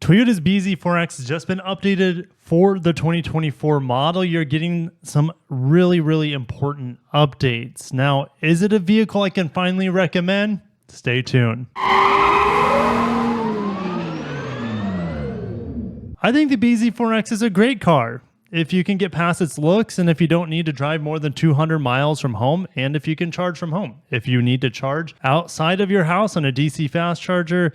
Toyota's bZ4X has just been updated for the 2024 model. You're getting some really important updates. Now, is it a vehicle I can finally recommend? Stay tuned. I think the bZ4X is a great car if you can get past its looks and if you don't need to drive more than 200 miles from home and if you can charge from home. If you need to charge outside of your house on a DC fast charger,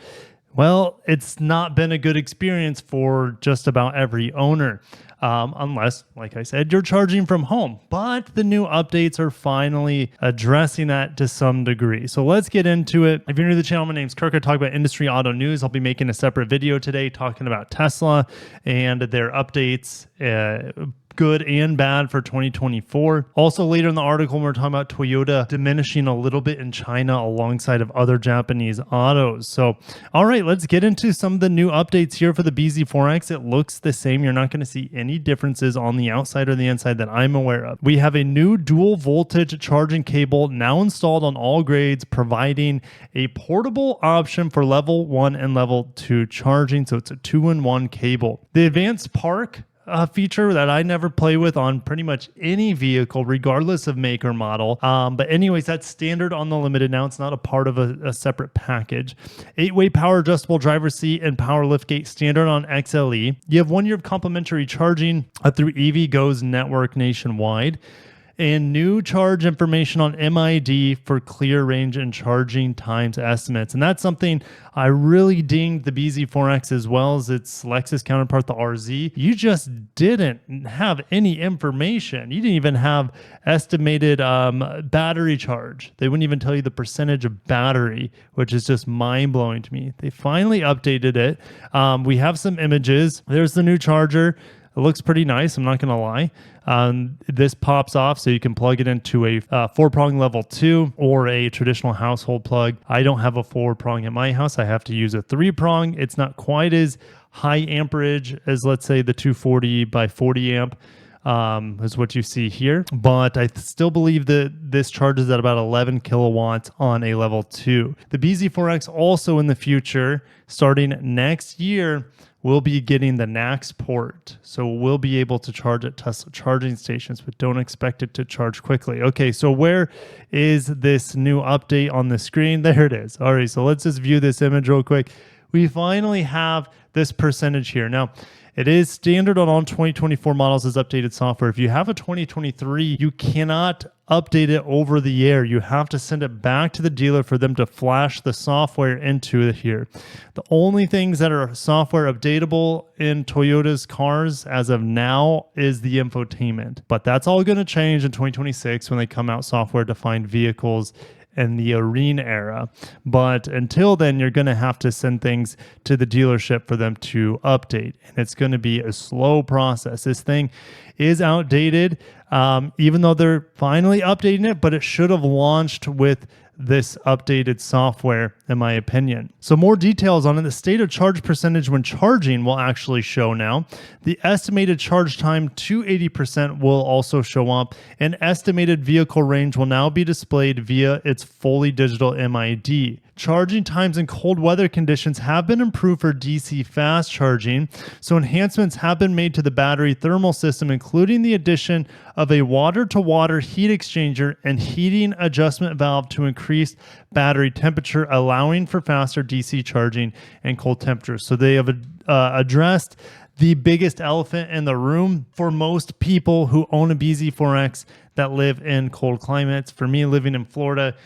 well, it's not been a good experience for just about every owner, unless, like I said, you're charging from home. But the new updates are finally addressing that to some degree. So let's get into it. If you're new to the channel, my name's Kirk. I talk about industry auto news. I'll be making a separate video today talking about Tesla and their updates, good and bad for 2024. Also later in the article, we're talking about Toyota diminishing a little bit in China alongside of other Japanese autos. So, all right, let's get into some of the new updates here for the bZ4X. It looks the same. You're not going to see any differences on the outside or the inside that I'm aware of. We have a new dual voltage charging cable now installed on all grades, providing a portable option for level 1 and level 2 charging. So it's a 2-in-1 cable. The advanced park feature that I never play with on pretty much any vehicle, regardless of make or model. But anyways, that's standard on the Limited now. It's not a part of a separate package. 8-way power adjustable driver's seat and power liftgate standard on XLE. You have 1 year of complimentary charging through EVgo's network nationwide. And new charge information on MID for clear range and charging times estimates. And that's something I really dinged the bZ4X as well as its Lexus counterpart, the RZ. You just didn't have any information. You didn't even have estimated battery charge. They wouldn't even tell you the percentage of battery, which is just mind-blowing to me. They finally updated it. We have some images. There's the new charger. It looks pretty nice, I'm not going to lie. This pops off so you can plug it into a 4-prong level 2 or a traditional household plug. I don't have a 4-prong at my house. I have to use a 3-prong. It's not quite as high amperage as, let's say, the 240 by 40 amp is what you see here. But I still believe that this charges at about 11 kilowatts on a level 2. The bZ4X also in the future, starting next year, we'll be getting the NACS port. So we'll be able to charge at Tesla charging stations, but don't expect it to charge quickly. Okay, so where is this new update on the screen? There it is. All right, so let's just view this image real quick. We finally have this percentage here. Now, it is standard on all 2024 models as updated software. If you have a 2023, you cannot update it over the air. You have to send it back to the dealer for them to flash the software into it here. The only things that are software updatable in Toyota's cars as of now is the infotainment. But that's all going to change in 2026 when they come out software-defined vehicles in the Arena era. But until then, you're going to have to send things to the dealership for them to update. And it's going to be a slow process. This thing is outdated, even though they're finally updating it, but it should have launched with this updated software, in my opinion. So more details on it. The state of charge percentage when charging will actually show now. The estimated charge time to 80% will also show up. And estimated vehicle range will now be displayed via its fully digital MID. Charging times in cold weather conditions have been improved for DC fast charging, so enhancements have been made to the battery thermal system, including the addition of a water-to-water heat exchanger and heating adjustment valve to increase battery temperature, allowing for faster DC charging and cold temperatures. So they have addressed the biggest elephant in the room for most people who own a bZ4X that live in cold climates. For me, living in Florida,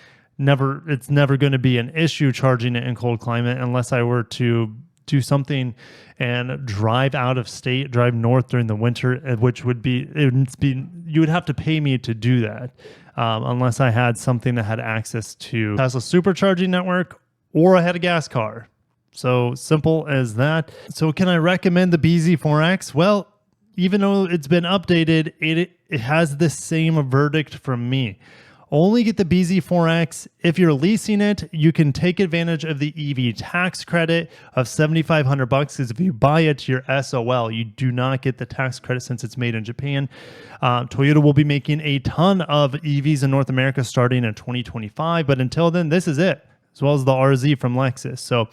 it's never going to be an issue charging it in cold climate unless I were to do something and drive out of state, drive north during the winter, which would be, you would have to pay me to do that unless I had something that had access to Tesla supercharging network or I had a gas car. So simple as that. So can I recommend the bZ4X? Well, even though it's been updated, it has the same verdict from me. Only get the bZ4X. If you're leasing it, you can take advantage of the EV tax credit of $7,500 because if you buy it, you're SOL. You do not get the tax credit since it's made in Japan. Toyota will be making a ton of EVs in North America starting in 2025, but until then, this is it, as well as the RZ from Lexus. So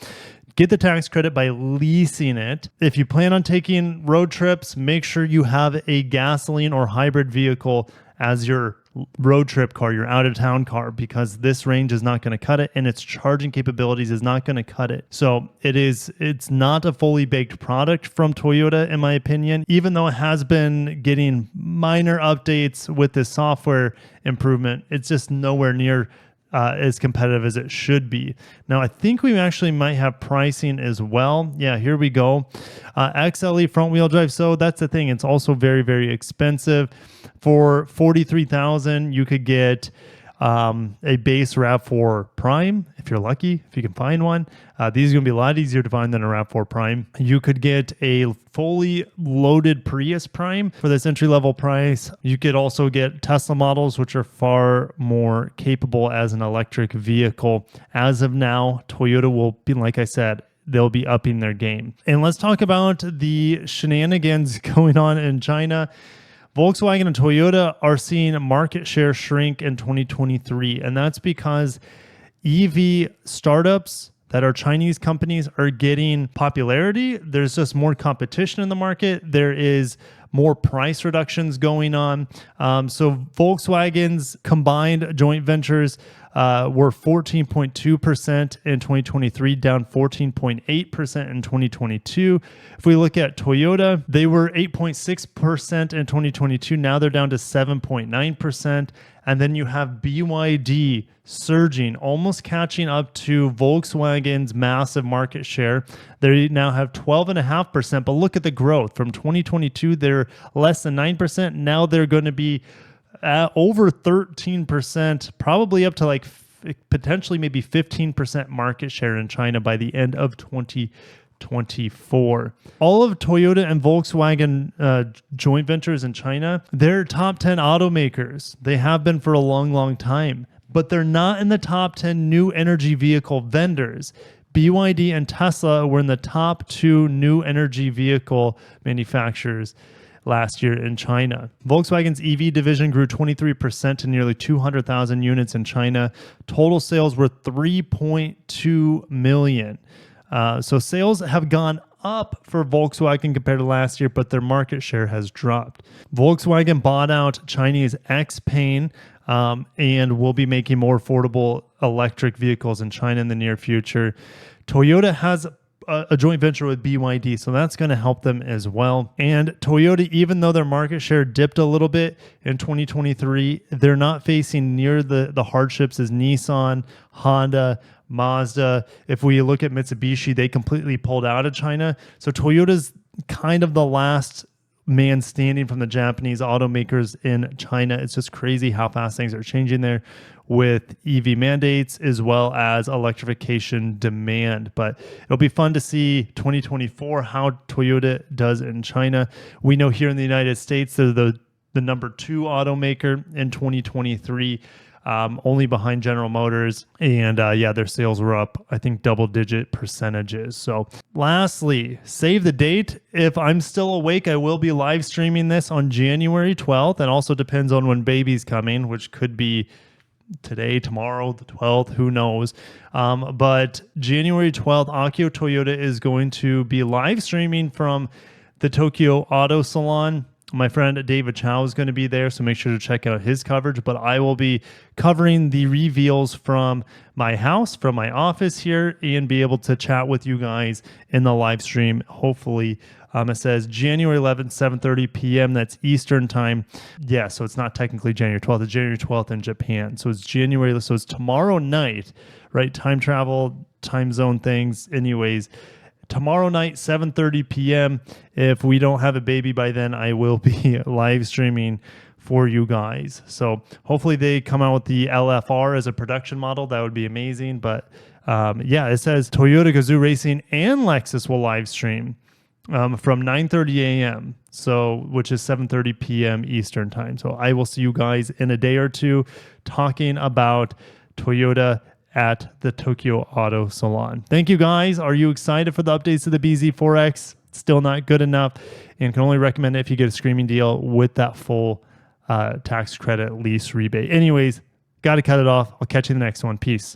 get the tax credit by leasing it. If you plan on taking road trips, make sure you have a gasoline or hybrid vehicle as your road trip car, your out of town car, because this range is not going to cut it and its charging capabilities is not going to cut it. So it's not a fully baked product from Toyota, in my opinion, even though it has been getting minor updates with this software improvement. It's just nowhere near as competitive as it should be. Now, I think we actually might have pricing as well. Yeah, here we go. XLE front wheel drive. So that's the thing. It's also very, very expensive. For $43,000, you could get a base RAV4 Prime, if you're lucky, if you can find one. These are going to be a lot easier to find than a RAV4 Prime. You could get a fully loaded Prius Prime for this entry-level price. You could also get Tesla models, which are far more capable as an electric vehicle. As of now, Toyota will be, like I said, they'll be upping their game. And let's talk about the shenanigans going on in China. Volkswagen and Toyota are seeing market share shrink in 2023, and that's because EV startups that are Chinese companies are getting popularity. There's just more competition in the market. There is more price reductions going on. So Volkswagen's combined joint ventures were 14.2% in 2023, down 14.8% in 2022. If we look at Toyota, they were 8.6% in 2022. Now they're down to 7.9%. And then you have BYD surging, almost catching up to Volkswagen's massive market share. They now have 12.5%, but look at the growth. From 2022, they're less than 9%. Now they're going to be at over 13%, probably up to like potentially maybe 15% market share in China by the end of 2024. All of Toyota and Volkswagen joint ventures in China, they're top 10 automakers. They have been for a long, long time, but they're not in the top 10 new energy vehicle vendors. BYD and Tesla were in the top 2 new energy vehicle manufacturers last year in China. Volkswagen's EV division grew 23% to nearly 200,000 units in China. Total sales were 3.2 million. So sales have gone up for Volkswagen compared to last year, but their market share has dropped. Volkswagen bought out Chinese XPeng and will be making more affordable electric vehicles in China in the near future. Toyota has a joint venture with BYD, so that's going to help them as well. And Toyota, even though their market share dipped a little bit in 2023, they're not facing near the hardships as Nissan, Honda, Mazda. If we look at Mitsubishi, they completely pulled out of China. So Toyota's kind of the last man standing from the Japanese automakers in China. It's just crazy how fast things are changing there with EV mandates as well as electrification demand. But it'll be fun to see 2024 how Toyota does in China. We know here in the United States, they're the number 2 automaker in 2023. Only behind General Motors. And their sales were up, I think, double-digit percentages. So lastly, save the date. If I'm still awake, I will be live streaming this on January 12th. And also depends on when baby's coming, which could be today, tomorrow, the 12th, who knows. But January 12th, Akio Toyota is going to be live streaming from the Tokyo Auto Salon. My friend David Chow is going to be there, so make sure to check out his coverage. But I will be covering the reveals from my house, from my office here, and be able to chat with you guys in the live stream, hopefully. It says January 11th, 7:30 p.m. That's Eastern time. Yeah, so it's not technically January 12th. It's January 12th in Japan. So it's January. So it's tomorrow night, right? Time travel, time zone things. Anyways, tomorrow night, 7:30 p.m. If we don't have a baby by then, I will be live streaming for you guys. So hopefully they come out with the LFR as a production model. That would be amazing. But it says Toyota Gazoo Racing and Lexus will live stream from 9:30 a.m. So, which is 7:30 p.m. Eastern time. So I will see you guys in a day or two talking about Toyota at the Tokyo Auto Salon. Thank you guys. Are you excited for the updates to the bZ4x? Still not good enough, and can only recommend it if you get a screaming deal with that full tax credit lease rebate. Anyways, got to cut it off. I'll catch you in the next one. Peace.